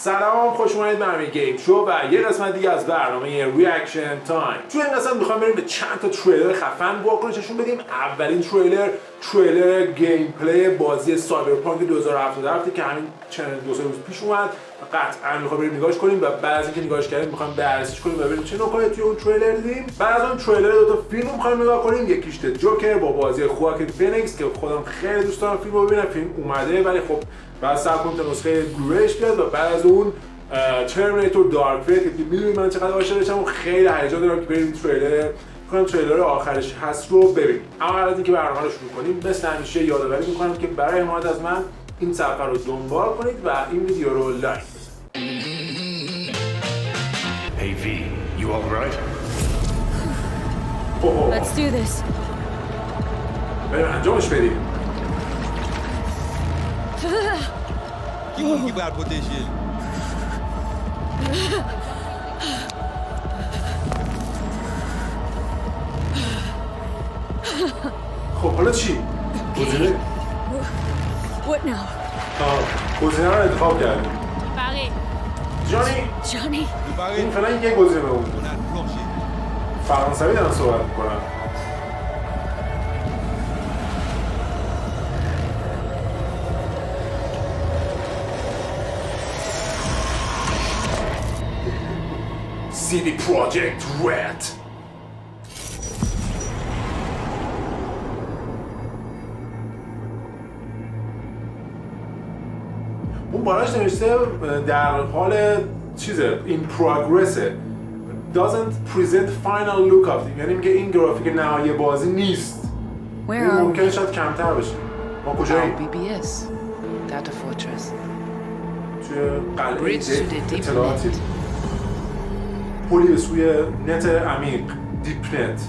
سلام، خوش اومدید به امیر گیم شو و یه قسمت دیگه از برنامه ریاکشن تایم. توی این قسمت میخوایم بریم به چند تا تریلر خفن واکنششون بدیم. اولین تریلر گیم پلی بازی سایبرپانک 2077 که همین چند دو سه روز پیش اومد. قطعا میخوایم بریم نگاهش کنیم و بعد از اینکه نگاهش کردیم میخوایم بررسیش کنیم و ببینیم چه نکاتی توی اون تریلر دیدیم. بعد از اون تریلر دو تا فیلم میخوایم نگاه کنیم. یکیش جوکر با بازی خواکین فینیکس که خودم خیلی دوست دارم فیلمو ببینم. فیلم اومده ولی خب بعد صبر کنیم تا نسخه بلوریش بیاد. و بعد از اون ترمیناتور دارک فیت که میدونید من چقدر عاشقشم و خیلی هیجان دارم که بریم تریلر آخرش هست رو ببینیم. اما قبل از اینکه برنامه رو شروع کنیم مثل همیشه یادآوری می‌کنم که برای حمایت از من این صفحه رو دنبال کنید و این ویدیو رو لایک بزنید. Hey V, you all right? Let's do this. بریم انجامش بدیم. Qui va le protéger? خب حالا چی؟ گزینه؟ What now? گزینه رو انتخاب کردیم. برای جانی Préparé. این فعلا یه گزینه بود. On a plongé. فرانسوی دارن صحبت میکنن. CD Projekt Red. اون باراش نوشته در حال چیزه این پروگرسه doesn't present final look of it، یعنی میگه این گرافیک نهایی بازی نیست. Where این are we? ممکنه شاید کمتر بشه. ما کجاییم؟ BBS, data fortress. توی قلعه Bridge to the deep اطلاعاتی. net. پلی به سوی نت عمیق، دیپ نت.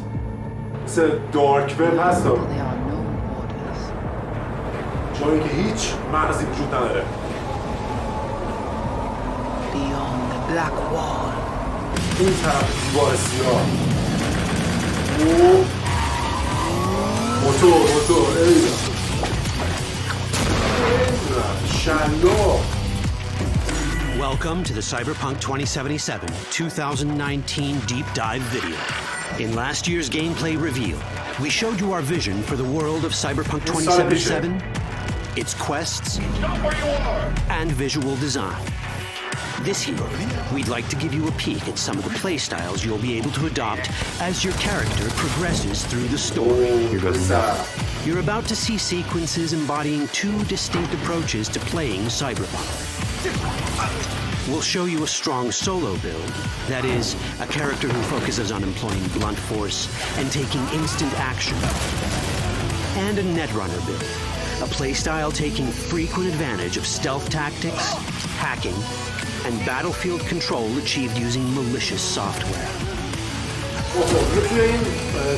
مثل دارک وب هست There are no borders. جایی که هیچ مرزی وجود نداره. Beyond the black wall. این طرف دیوار سیاه. او موتور ایوه شلاق. Welcome to the Cyberpunk 2077 2019 deep dive video. In last year's gameplay reveal, we showed you our vision for the world of Cyberpunk 2077, its quests, and visual design. This year, we'd like to give you a peek at some of the playstyles you'll be able to adopt as your character progresses through the story. You're about to see sequences embodying two distinct approaches to playing Cyberpunk. We'll show you a strong solo build, that is, a character who focuses on employing blunt force and taking instant action. And a netrunner build, a playstyle taking frequent advantage of stealth tactics, hacking, and battlefield control achieved using malicious software.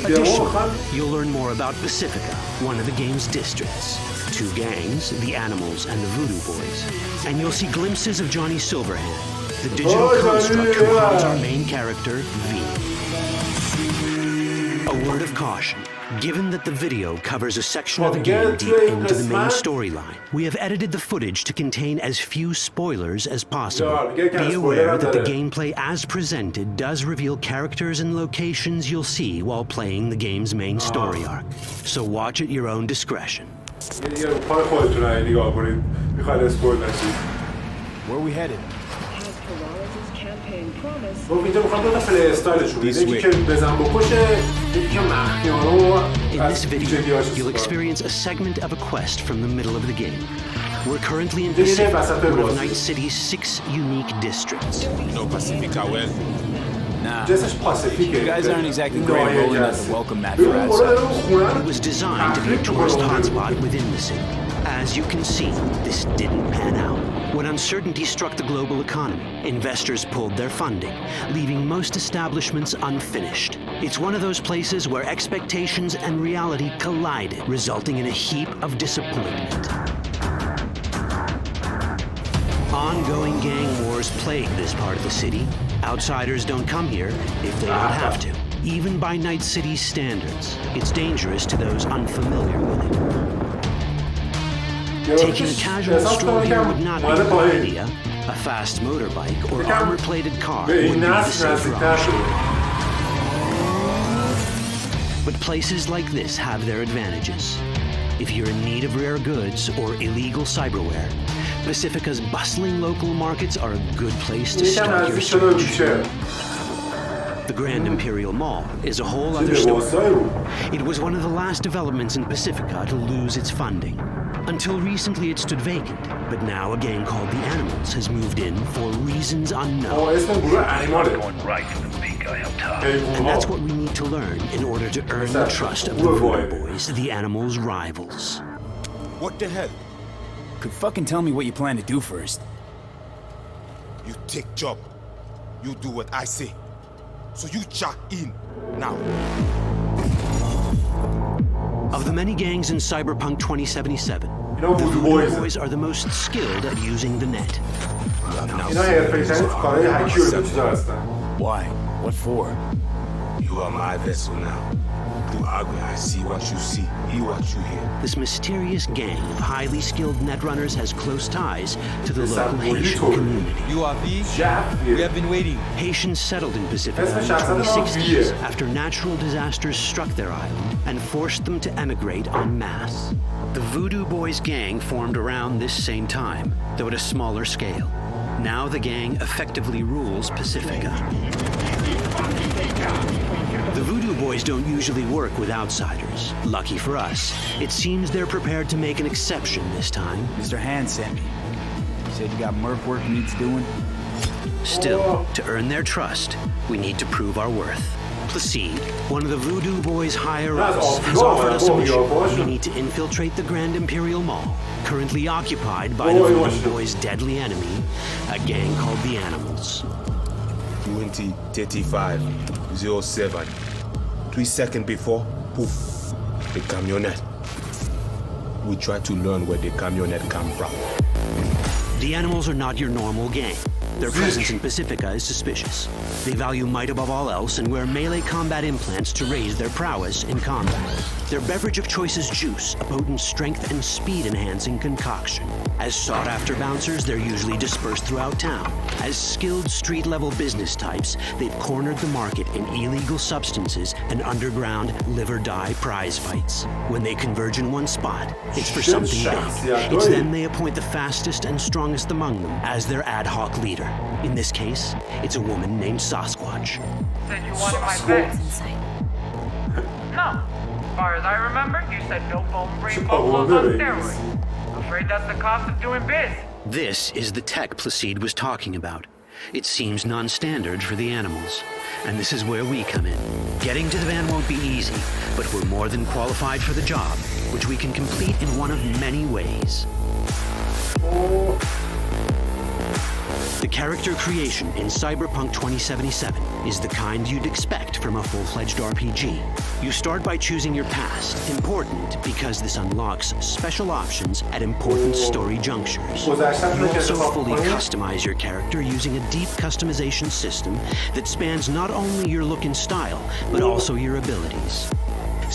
Additionally, you'll learn more about Pacifica, one of the game's districts, two gangs, the Animals and the Voodoo Boys, and you'll see glimpses of Johnny Silverhand, the digital construct who holds our main character, V. A word of caution. Given that the video covers a section of the game deep into the main storyline, we have edited the footage to contain as few spoilers as possible. Be aware that the gameplay as presented does reveal characters and locations you'll see while playing the game's main story arc. So watch at your own discretion. Where are we headed? گفت اینجا میخوام دو تا پلی استایلشون بده، یکی که بزن بکشه، یکی که مخیانو In this video, you'll experience a segment of a quest from the middle of the game. We're currently in Pacifica, one of Night City's 6 unique districts. You know Pacifica well. Nah. جسش پاسیفیکه. You guys aren't exactly great rolling out the welcome mat for outsiders. It was designed to be a tourist hotspot within the city. As you can see, this didn't pan out. When uncertainty struck the global economy, investors pulled their funding, leaving most establishments unfinished. It's one of those places where expectations and reality collided, resulting in a heap of disappointment. Ongoing gang wars plague this part of the city. Outsiders don't come here if they don't have to. Even by Night City's standards, it's dangerous to those unfamiliar with it. Taking a casual stroll here would not be a good idea. A fast motorbike or armor-plated car به would این be the نسل safer نزدیک‌تر option. شده. But places like this have their advantages. If you're in need of rare goods or illegal cyberware, Pacifica's bustling local markets are a good place to یکم start your نزدیک شده به search. بیشه. The Grand Imperial Mall is a whole چه other story. لباسایی بود. It was one of the last developments in Pacifica to lose its funding. Until recently it stood vacant, but now a gang called the Animals has moved in for reasons unknown. اسم گروه انیماله. And that's what we need to learn in order to earn the trust of the Voodoo Boys, the Animals' rivals. What the hell? Could fucking tell me what you plan to do first. You take job. You do what I say. So you jack in now. Of the many gangs in Cyberpunk 2077, اینا the Voodoo Voodoo Boys. Boys are the most skilled at using the net. اینا حرفه‌ای‌ترین کارهای هکی و چیزا هستن. Why? What for? You are my vessel now. You ugly, I see what you see, hear what you hear. This mysterious gang of highly skilled netrunners has close ties to the local Haitian community. You are V? Jeff, We have been waiting. Haitians settled in Pacifica in the That's my 2060s shot. after natural disasters struck their island and forced them to emigrate en masse. The Voodoo Boys gang formed around this same time, though at a smaller scale. Now the gang effectively rules Pacifica. The Voodoo Boys don't usually work with outsiders. Lucky for us, it seems they're prepared to make an exception this time. Mr. Hand sent me. He said you got merc work needs doing. Still, to earn their trust, we need to prove our worth. Placide, one of the Voodoo Boys' higher-ups, has offered us a mission. We need to infiltrate the Grand Imperial Mall, currently occupied by the Voodoo Boys' deadly enemy, a gang called the Animals. 20:35:07. 3 seconds before, poof, the camionette. We try to learn where the camionette come from. The Animals are not your normal gang. Their presence in Pacifica is suspicious. They value might above all else and wear melee combat implants to raise their prowess in combat. Their beverage of choice is juice, a potent strength and speed-enhancing concoction. As sought-after bouncers, they're usually dispersed throughout town. As skilled street-level business types, they've cornered the market in illegal substances and underground live-or-die prize fights. When they converge in one spot, it's for something big. It's then they appoint the fastest and strongest among them as their ad hoc leader. In this case, it's a woman named Sasquatch. Said you wanted my bed. Inside. No. As far as I remember, you said no bone brain buffaloes on steroids. I'm afraid that's the cost of doing biz. This is the tech Placide was talking about. It seems non-standard for the Animals. And this is where we come in. Getting to the van won't be easy, but we're more than qualified for the job, which we can complete in one of many ways. The character creation in Cyberpunk 2077 is the kind you'd expect from a full-fledged RPG. You start by choosing your past, important because this unlocks special options at important story junctures. You also fully customize your character using a deep customization system that spans not only your look and style, but also your abilities.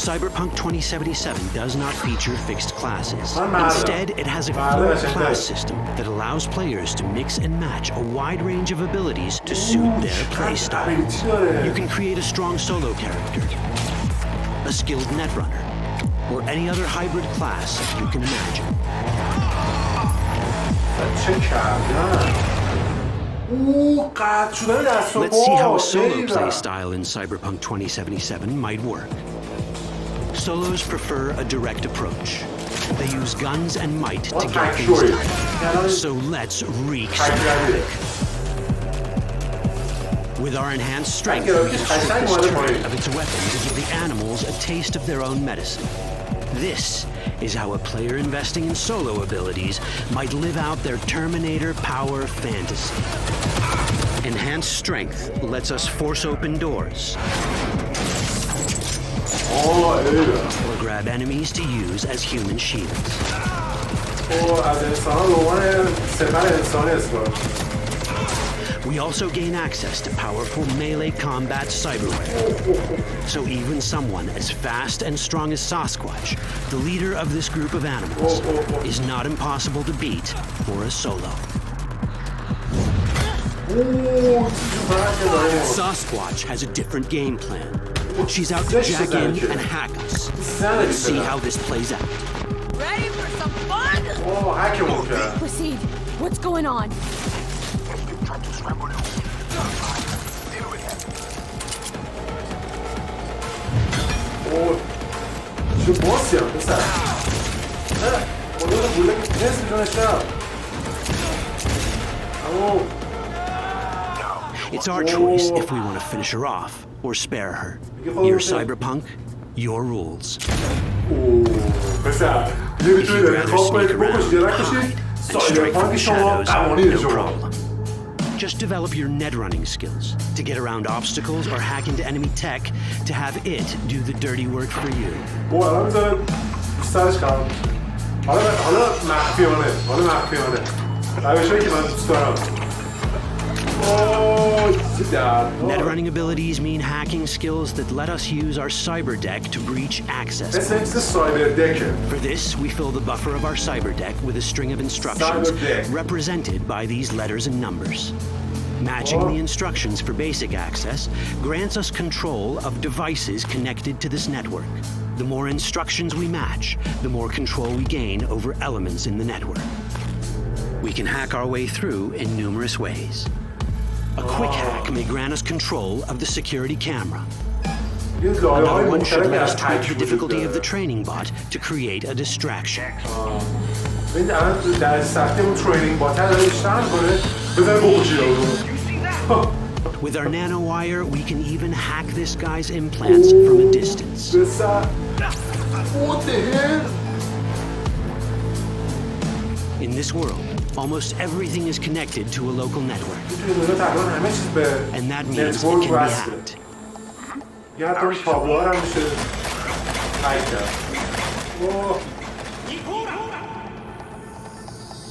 Cyberpunk 2077 does not feature fixed classes. Instead, it has a full class system that allows players to mix and match a wide range of abilities to suit their playstyle. You can create a strong solo character, a skilled netrunner, or any other hybrid class you can imagine. Let's see how a solo playstyle in Cyberpunk 2077 might work. Solos prefer a direct approach. They use guns and might to get things done. So let's wreak some havoc. With our enhanced strength, we can strip this turret of its weapon to give the Animals a taste of their own medicine. This is how a player investing in solo abilities might live out their Terminator power fantasy. Enhanced strength lets us force open doors. Or grab enemies to use as human shields. We also gain access to powerful melee combat cyberware. So even someone as fast and strong as Sasquatch, the leader of this group of animals, is not impossible to beat for a solo. Sasquatch has a different game plan. She's out to jack in and hack us. Let's see how this plays out. Ready for some fun? Proceed. What's going on? چه باسی هم پسر خدا رو بوله که نصف میکنه شب It's our choice if we want to finish her off or spare her. Your Cyberpunk, your rules. پسر نمیتونی داری خواب کنی که بکش درک کشی سایبرپانک شما قوانین شما Just develop your net running skills to get around obstacles or hack into enemy tech to have it do the dirty work for you. الان میذاره سرش خراب میشه حالا مخفیانه روشایی که من دوست دارم Net running abilities mean hacking skills that let us use our cyber deck to breach access points. For this, we fill the buffer of our cyber deck with a string of instructions represented by these letters and numbers. Matching the instructions for basic access grants us control of devices connected to this network. The more instructions we match, the more control we gain over elements in the network. We can hack our way through in numerous ways. A quick hack may grant us control of the security camera. Another one should let us tweak the difficulty of the training bot to create a distraction. With our nanowire, we can even hack this guy's implants from a distance. What the hell? In this world, almost everything is connected to a local network. And that means it can be hacked.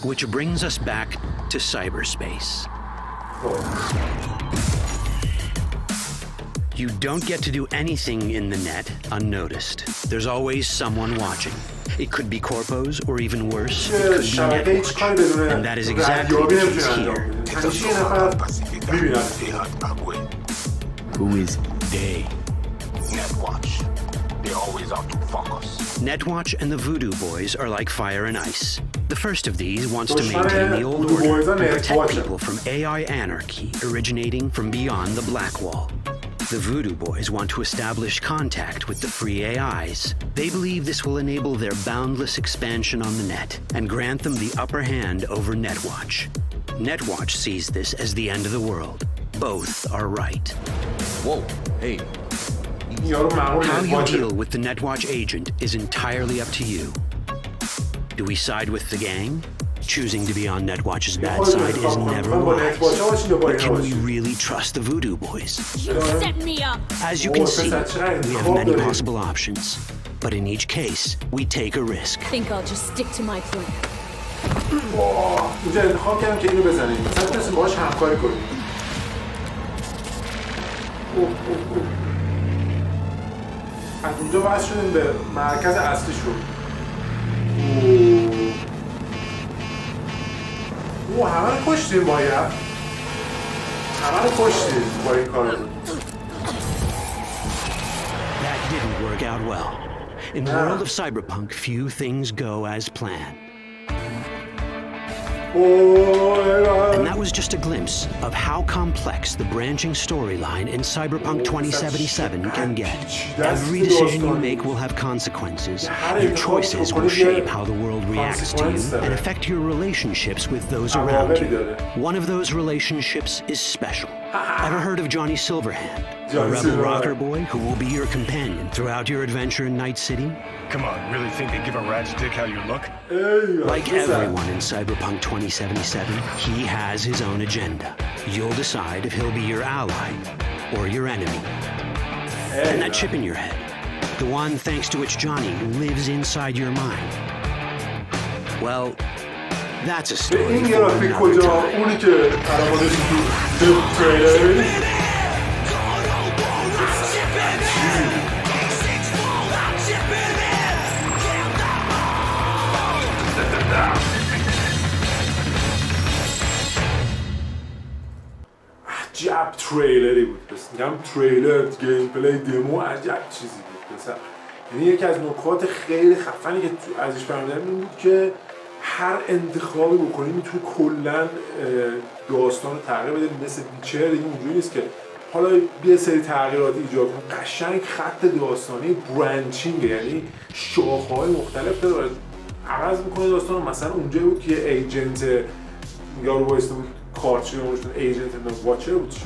Which brings us back to cyberspace. You don't get to do anything in the net unnoticed. There's always someone watching. It could be corpos, or even worse, it could be Netwatch. And that is exactly the case here. Who is they? Netwatch. They're always out to fuck us. Netwatch and the Voodoo Boys are like fire and ice. The first of these wants to maintain the old order and protect people from AI anarchy originating from beyond the Black Wall. The Voodoo Boys want to establish contact with the free AIs. They believe this will enable their boundless expansion on the net and grant them the upper hand over Netwatch. Netwatch sees this as the end of the world. Both are right. Whoa, hey. How you deal with the Netwatch agent is entirely up to you. Do we side with the gang? Choosing to be on Netwatch's bad side is never wise. But can we really trust the Voodoo Boys? You set me up. As you can see, we have many possible options. But in each case, we take a risk. I think I'll just stick to my plan. اونجا انتخاب کردم که اینو بزنیم مثلا تونستیم باهاش همکاری کنیم از اونجا وصل شدیم به مرکز اصلیشون همه رو کشتیم باید همه رو کشتیم با این کار That didn't work out well. In the world of Cyberpunk, few things go as planned. And that was just a glimpse of how complex the branching storyline in Cyberpunk 2077 can get. Every decision you make will have consequences. Your choices will shape how the world reacts to you and affect your relationships with those around you. One of those relationships is special. Ever heard of Johnny Silverhand? A rebel rocker boy who will be your companion throughout your adventure in Night City? Come on, really think they give a rat's dick how you look? Like everyone in Cyberpunk 2077, he has his own agenda. You'll decide if he'll be your ally or your enemy. And that chip in your head, the one thanks to which Johnny lives inside your mind. Well, that's a story for another time. عجب تریلری بود. بس میگم تریلر، گیم پلی، دمو عجب چیزی بود. مثلا یعنی یکی از نکات خیلی خفنی که ازش فهمیدم این بود که هر انتخابی بکنی میتونه کلا داستان رو تغییر بده. مثل بیچر دیگه اونجوری نیست که حالا یه سری تغییراتی ایجاد کنه، قشنگ خط داستانی برانچینگ، یعنی شاخه‌های مختلف داره عوض میکنه داستان. مثلا اونجا بود که یه ایجنت یارو وایسته بود کارچه اونشون ایجنت واچر بود چی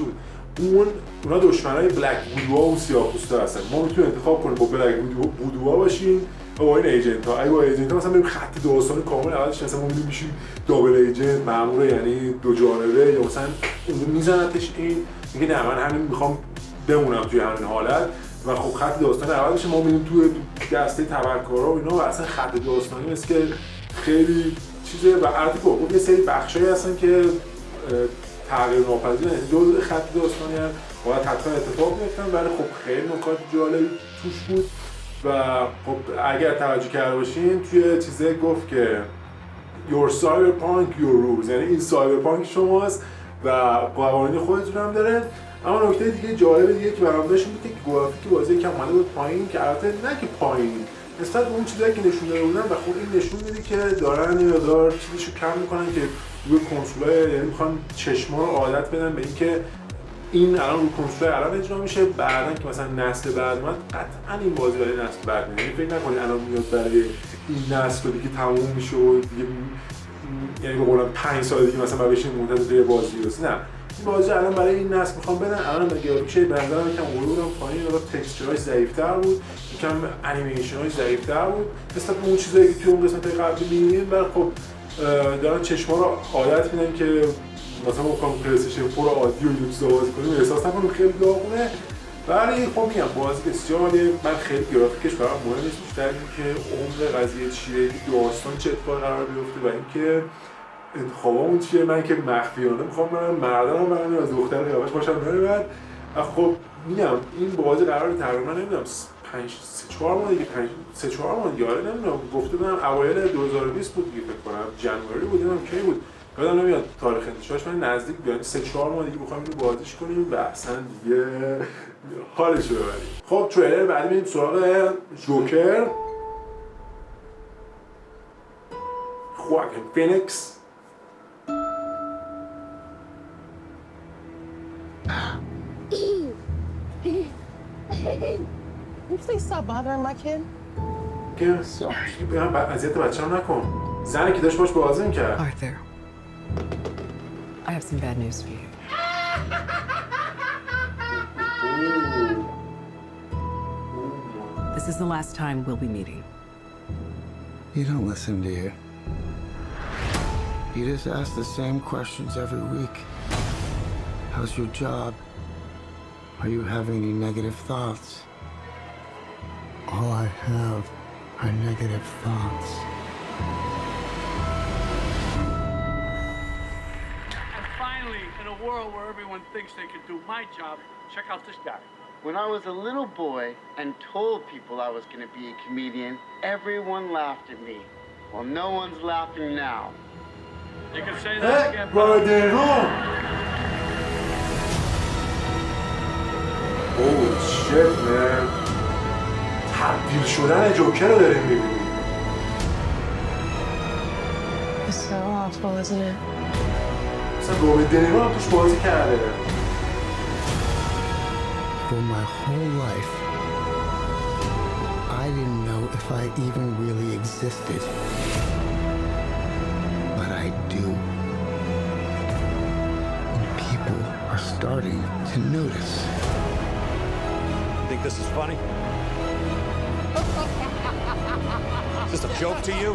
بود، اونا دشمنای بلک وودوها و سیاه‌پوستا هستن. ما میتونیم انتخاب کنیم با بلک وودوها باشیم و با این ایجنت ها. اگه با ایجنت ها مثلا بریم خط داستان کامل عوضش، مثلا ما میشیم دابل ایجنت مأمور، یعنی دو جانبه، یا مثلا اون میزنتش این میگه نه من همین میخوام بمونم توی همین حالت و خب خط داستان عوض میشه. ما میریم توی دسته تبرکارا و اینا و اصلا خط داستانی مثل که خیلی چیزه. و البته خب یه سری بخشایی هستن که تغییر ناپذیره، جزء خط داستانی هم باید حتما اتفاق میفتن، ولی خب خیلی نکات جالبی توش بود. و خب اگر توجه کرده باشین توی چیزه گفت که your cyberpunk your rules، یعنی این سایبرپانک شماست و قوانین خودتون هم داره. اما نکته دیگه جالب دیگه که برام داشت این بود که گرافیک بازی یکم اومده بود پایین، که البته نه که پایین نسبت به اون چیزایی که نشون داده بودن، و خب این نشون میده که دارن یه مقدار چیزشو کم میکنن که روی کنسولای، یعنی میخوان چشما رو عادت بدن به اینکه این الان روی کنسول الان اجرا میشه، بعدن که مثلا نسل بعد اومد قطعا این بازی برای نسل بعد میاد. یعنی فکر نکنید الان میاد برای این نسل دیگه تموم میشه و دیگه، یعنی به قولم 5 سال دیگه مثلا بشین منتظر یه بازی برسه. نه، این بازی الان برای این نسل میخوام بدن. الان گرافیکش به نظرم یکم اولو بودم پایین، و تکسچرهاش ضعیف‌تر بود، یکم انیمیشن‌هاش ضعیف‌تر بود نسبت به اون چیزایی که توی اون قسمت قبلی می‌بینیم. ولی خب دارن چشما رو عادت میدن که مثلا ما بخوام پلی‌استیشن 4 عادی و یه چیز بازی کنیم احساس نکنیم خیلی داغونه. ولی خب میگم بازی بسیار عالیه. من خیلی گرافیکش برام مهم نیست، بیشتر اینکه عمق قضیه چیه، داستان چه اتفاقی قرار بیفته و اینکه انتخابامون چیه. من که مخفیانه میخوام برم مردم برم از دختر قیافش باشم برم. و خب میگم این بازی قراره تقریبا نمیدونم 3-4 ماه دیگه 3-4 ماه دیگه نمیدونم، گفته بودم اوایل 2020 بود دیگه، فکر کنم جنوری بود، نمیدونم کی بود، یادم نمیاد تاریخ انتشارش، من نزدیک بیان 3-4 ماه دیگه بخوایم اینو بازیش کنیم و اصلا دیگه حالش رو ببریم. خب تریلر بعدی بریم سراغ جوکر، خواکین فینیکس. You please stop bothering my kid? که اذیت بچه‌م نکن. زنی که داشت باش بازی می‌کرد. Arthur, I have some bad news for you. This is the last time we'll be meeting. You don't listen, do you? You just ask the same questions every week. How's your job? Are you having any negative thoughts? All I have are negative thoughts. And finally, in a world where everyone thinks they can do my job, check out this guy. When I was a little boy and told people I was going to be a comedian, everyone laughed at me. Well, no one's laughing now. You can say that again. Oh shit man. تبدیل شدن جوکر رو داریم می‌بینیم. It's so awful, isn't it? مثلا رابرت دنیرو هم توش بازی کرده. For my whole life, I didn't know if I even really existed. But I do. And people are starting to notice. Think this is funny? Is this a joke to you?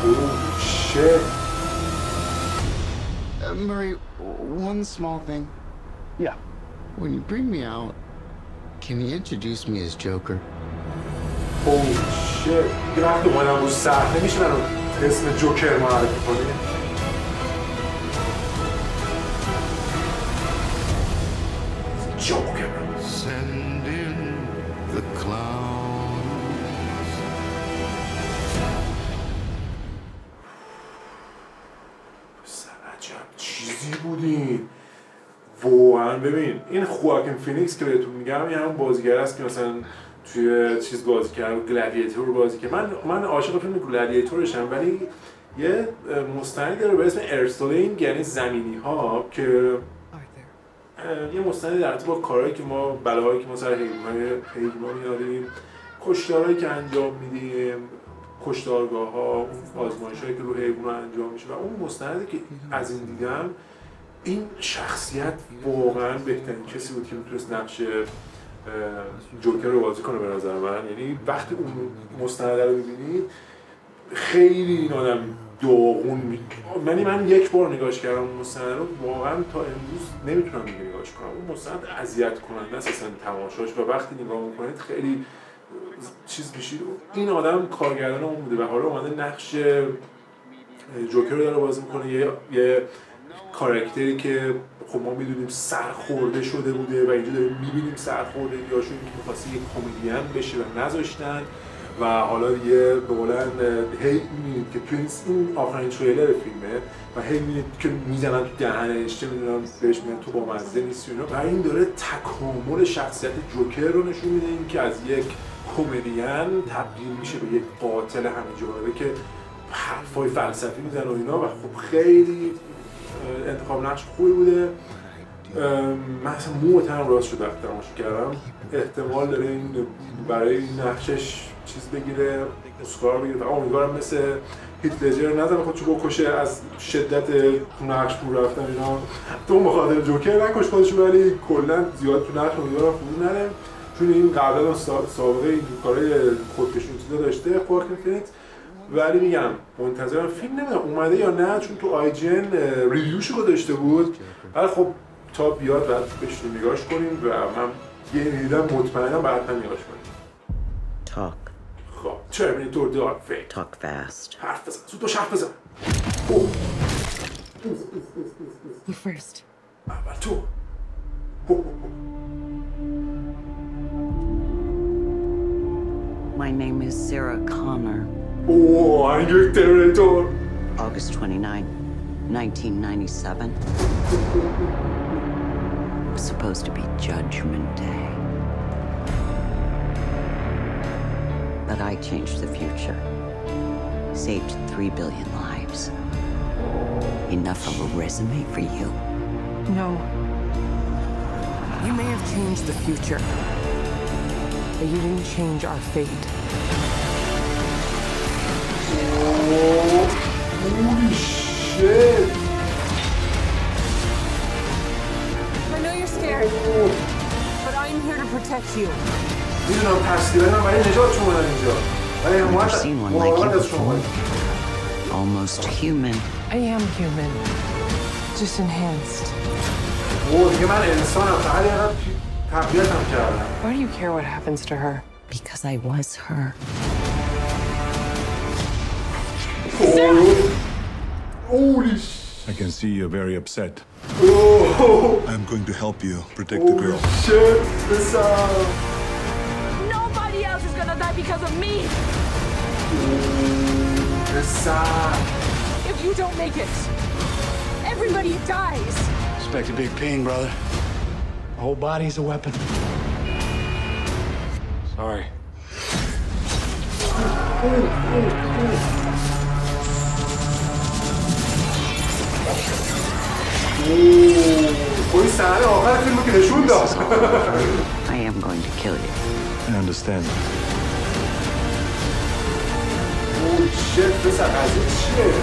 Oh shit. Murray, one small thing. Yeah. When you bring me out, can you introduce me as Joker? Oh shit. دیگه وقتی اومدم رو صحنه میشه منو اسم جوکر معرفی کنی؟ Joker. Send in the clowns. بودین واقعا. ببین این خواکین فینیکس که بهتون میگم، یه همون بازیگر است که مثلا توی چیز بازی کرد، گلادیاتور بازی کرد. من عاشق فیلم گلادیاتورشم، ولی یه مستندی داره به اسم ارسلینگ، یعنی زمینی ها، که یه مستندی در با کارهایی که ما، بلاهایی که ما سر حیونا میاریم، کشتارهایی که انجام میدیم، کشتارگاه ها، آزمایش‌هایی که رو حیونا انجام میشه. و اون مستندی که از این دیدم، این شخصیت واقعا بهترین کسی بود که میتونست نقش جوکر رو بازی کنه به نظر من. یعنی وقتی اون مستند رو ببینید خیلی این آدم داغون من یک بار نگاش کردم اون مستند رو، واقعا تا امروز نمیتونم دیگه نگاش کنم. اون مستند اذیت کننده است اصلا تماشاش، و وقتی نگاه میکنید خیلی چیز میشید. این آدم کارگردان اون بوده و حالا اومده نقش جوکر رو داره بازی میکنه، یه کاراکتری که خب ما میدونیم سرخورده شده بوده و اینجا داریم میبینیم سرخورده یاشون که می‌خواسته یک کمدین بشه و نذاشتن، و حالا یه به قولن هی میبینید که توی این آخرین تریلر فیلمه و هی میبینید که میزنن تو دهنش، چه میدونم بهش میگن تو با مزه نیستی و این داره تکامل شخصیت جوکر رو نشون میده، این که از یک کمدین تبدیل میشه به یک قاتل همه جانبه که حرفای فلسفی میزنه و اینا. و خب خیلی انتخاب نقش خوبی بوده. من اصلا موتم راست شد وقتی تماشا کردم. احتمال داره این برای این نقشش چیز بگیره، اسکار بگیره. امیدوارم مثل هیت لجر نزنه خودشو بکشه از شدت تو نقش فرو رفتن اینا. تو بخاطر جوکر نکش خودشو، ولی کلا زیاد تو نقش امیدوارم فرو نره، چون این قبلا سابقه این کارهای خودکشی چیزا داشته خواکین فینیکس. ولی میگم منتظرم فیلم نمیدونم اومده یا نه، چون تو آیجن ریویوشو گذاشته بود. ولی خب تا بیاد بعد بشینیم نگاش کنیم و من یه دیدم مطمئنم بعد هم نگاش کنیم. Talk. خب Terminator Dark Fate. Talk fast. حرف بزن. زود باش حرف بزن. You first. اول تو. My name is Sarah Connor. Oh, I'm Terminator. August 29, 1997. It was supposed to be Judgment Day. But I changed the future. Saved 3 billion lives. Enough of a resume for you. No. You may have changed the future, but you didn't change our fate. Oh, holy shit! I know you're scared, but I'm here to protect you. میدونم تسلیمه من برای نجاتشون اومدن اینجا. ولی حمایت before. Almost human. I am human, just enhanced. دیگه من انسانم، فقط یه قدر تقویتم کردم. Why do you care what happens to her? Because I was her. Holy shit. I can see you're very upset. Oh. I'm going to help you protect the girl. Shit, this Nobody else is gonna die because of me. If you don't make it, everybody dies. Expect a big pain, brother. The whole body's a weapon. Sorry. I am going to kill you. I understand. Holy shit, this is shit.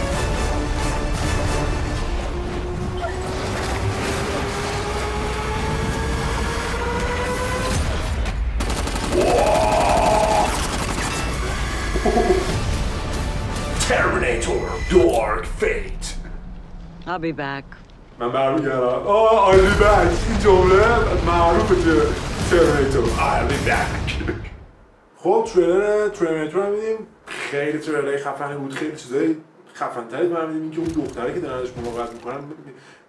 Terminator Dark Fate. I'll be back. من برمیگردم. I'll be back. این جمله معروفه توی Terminator. I'll be back. خب تریلر ترمیناتور رو می‌بینیم. خیلی تریلر خفنی بود. خیلی چیزای خفن‌تری من می‌بینیم که اون دختره که دارن ازش مراقبت می‌کنن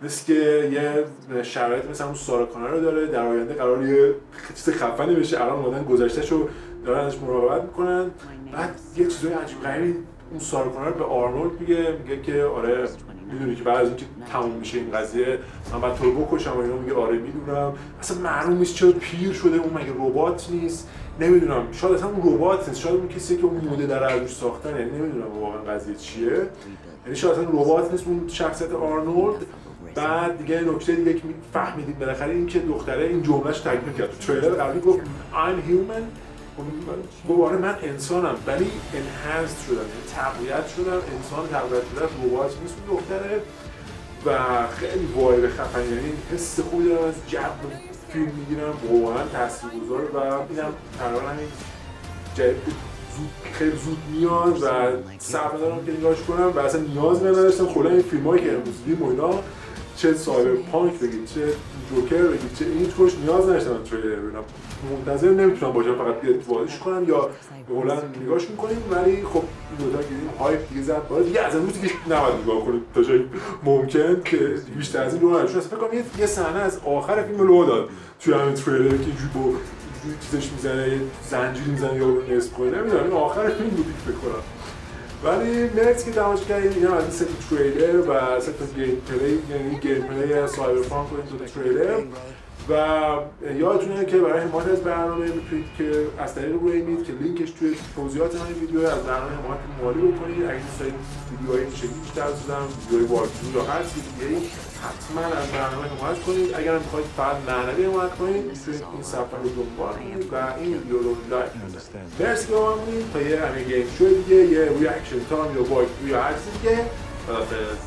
مثل که یه شرایطی مثلا اون سارا کانر رو داره، در آینده قراره یه چیز خفنی بشه. الان اومدن گذشته‌شو دارن ازش مراقبت می‌کنن. بعد یه چیزای عجیب غریبی اون سارا کانر به آرنولد میگه که آره میدونی که بعد از اینکه تموم میشه این قضیه من بعد تو رو بکشم و اینا. میگه آره میدونم. اصلا معلوم نیست چرا پیر شده، اون مگه ربات نیست؟ نمیدونم، شاید اصلا اون ربات نیست، شاید اون کسی که اون مدل در ازش ساختن، یعنی نمیدونم واقعا قضیه چیه، یعنی شاید اصلا ربات نیست اون شخصیت آرنولد. بعد دیگه نکته دیگه که فهمیدیم بالاخره این که دختره این جملهش تکمیل کرد تو تریلر قبلی گفت I'm human، گفت من انسانم ولی enhanced شدم، یعنی تقویت شدم، انسان تقویت شده، ربات نیست اون دختره. و خیلی وایب خفن، یعنی حس خوبی دارم از جو فیلم میگیرم، واقعا تاثیرگذاره و اینم تقریبا همین خیلی زود میاد و صبر دارم که نگاهش کنم و اصلا نیاز نداشتم کلا این فیلمایی که امروز دیدیم و اینا، چه سایبرپانک بگید چه جوکر بگید چه این توش نیاز نداشتم تریلر ببینم، منتظر نمیتونم باشم فقط بیاد وارش کنم یا کلا نگاهش میکنیم. ولی خب این دوتا گیریم هایپ دیگه زد بالا دیگه، از امروز دیگه نباید نگاه کنید تا جایی ممکن که بیشتر از این رو نداشتم. فکر کنم یه صحنه از آخر فیلم لو داد توی همین تریلر که اینجوری با چیزش میزنه، یه زنجیر میزنه یا رو نصب کنه، نمیدونم این آخر فیلم بود فکر کنم. ولی مرسی که تماشا کردید. اینا از این سه تریلر و سه تا گیم پلی، یعنی گیم پلی سایبرپانک و این دو تریلر. و یادتونه که برای حمایت از برنامه میتونید که از طریق روی میت که لینکش توی توضیحات همین ویدیو از برنامه حمایت مالی بکنید. اگه دوست دارید ویدیوهای این شکلی بیشتر بزنم، ویدیوهای وارد یا هر چیزی دیگه‌ای حتما از برنامه حمایت کنید. اگر هم می‌خواید فقط معنوی حمایت کنید میتونید این صفحه رو دنبال کنید و این ویدیو رو لایک کنید. مرسی که با من بودید تا یه امیر گیم شو دیگه، یه ریاکشن تایم یا وایس یا هر چیزی دیگه. خداحافظ.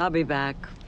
I'll be back.